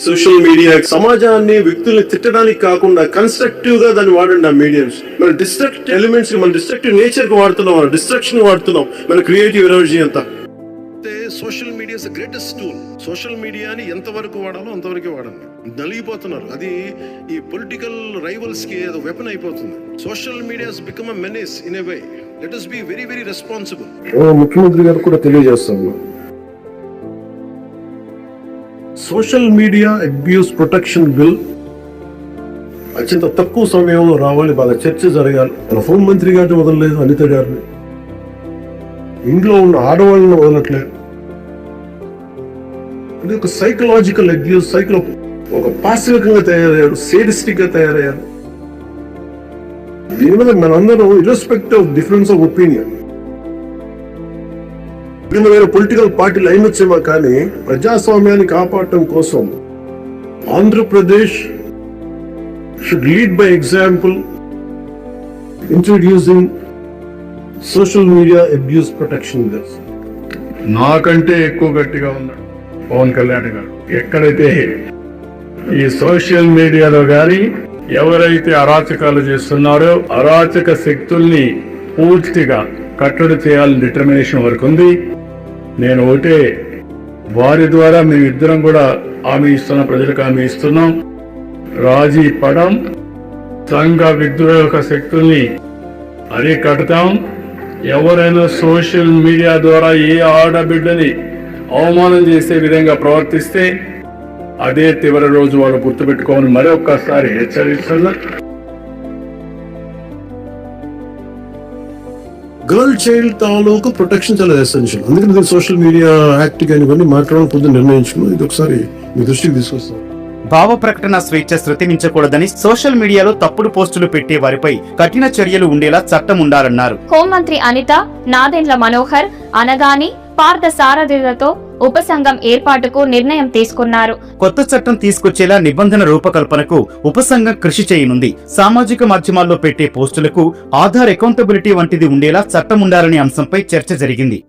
Social media సమాజాన్ని వ్యక్తుల్ని తిట్టడానికి కాకుండా కన్స్ట్రక్టివ్ గా దాన్ని వాడండి. ఆ మీడియంస్ మన డిస్ట్రక్ట్ ఎలిమెంట్స్, మన డిస్ట్రక్టివ్ నేచర్ కి వాడుతున్నాం, మన డిస్ట్రక్షన్ వాడుతున్నాం, మన క్రియేటివ్ ఎనర్జీ అంతా. Social media is the greatest tool. Social మీడియాని ఎంతవరకు వాడాలో అంతవరకే వాడండి. నలిగిపోతున్నారు, అది ఈ పొలిటికల్ రైవల్స్ కి అది వెపన్ అయిపోతుంది. Social media has become a menace in a way. Let us be very very responsible. ముఖ్యమంత్రి గారు కూడా తెలియజేస్తాను, social media abuse protection bill అత్యంత తక్కువ సమయంలో రావాలి, బాగా చర్చ జరగాలి. మన హోంమంత్రి గారిని వదలలేదు, అనిత గారిని, ఇంట్లో ఉన్న ఆడవాళ్ళని వదలట్లేదు. అది ఒక సైకలాజికల్ అబ్యూస్, ఒక పాసివ్గా తయారయ్యారు, సేడిస్టిక్ గా తయారయ్యారు. దీని మీద మనందరం irrespective of difference of opinion, వేరే పొలిటికల్ పార్టీలు అయినొచ్చేమో కానీ ప్రజాస్వామ్యాన్ని కాపాడటం కోసం Andhra Pradesh should lead by example introducing social media abuse protection bills. నాకంటే ఎక్కువ గట్టిగా ఉన్నాడు పవన్ కళ్యాణ్ గారు. ఎక్కడైతే ఈ సోషల్ మీడియాలో గాని ఎవరైతే అరాచకాలు చేస్తున్నారో అరాచక శక్తుల్ని పూర్తిగా కట్టడి చేయాలని డిటర్మినేషన్ వరకు ఉంది. నేను ఒకటే, వారి ద్వారా మేమిద్దరం కూడా హామీ ఇస్తున్నాం, ప్రజలకు హామీ ఇస్తున్నాం, రాజీ పడం, సంఘ విద్రోహక శక్తుల్ని అరికడతాం. ఎవరైనా సోషల్ మీడియా ద్వారా ఏ ఆడబిడ్డని అవమానం చేసే విధంగా ప్రవర్తిస్తే అదే చివరి రోజు వాళ్ళు గుర్తుపెట్టుకోమని మరొక్కసారి హెచ్చరిస్తున్నా. గర్ల్ చైల్డ్ తాలూకు ప్రొటెక్షన్ చాలా ఎసెన్షియల్. అందుకని సోషల్ మీడియా యాక్ట్ కానీ ఇవన్నీ మాట్లాడడం పొద్దున్న నిర్ణయించుకుని ఇది ఒకసారి మీ దృష్టికి తీసుకొస్తాం. భావ ప్రకటన స్వేచ్ఛ శృతిమించకూడదని, సోషల్ మీడియాలో తప్పుడు పోస్టులు పెట్టే వారిపై కఠిన చర్యలు ఉండేలా చట్టం ఉండాలన్నారు. హోంమంత్రి అనిత, నాదెండ్ల మనోహర్, అనగాని, పార్థ సారథులతో ఉపసంఘం ఏర్పాటుకు నిర్ణయం తీసుకున్నారు. కొత్త చట్టం తీసుకొచ్చేలా నిబంధన రూపకల్పనకు ఉపసంఘం కృషి చేయనుంది. సామాజిక మాధ్యమాల్లో పెట్టే పోస్టులకు ఆధార్ అకౌంటబిలిటీ వంటిది ఉండేలా చట్టం ఉండాలనే అంశంపై చర్చ జరిగింది.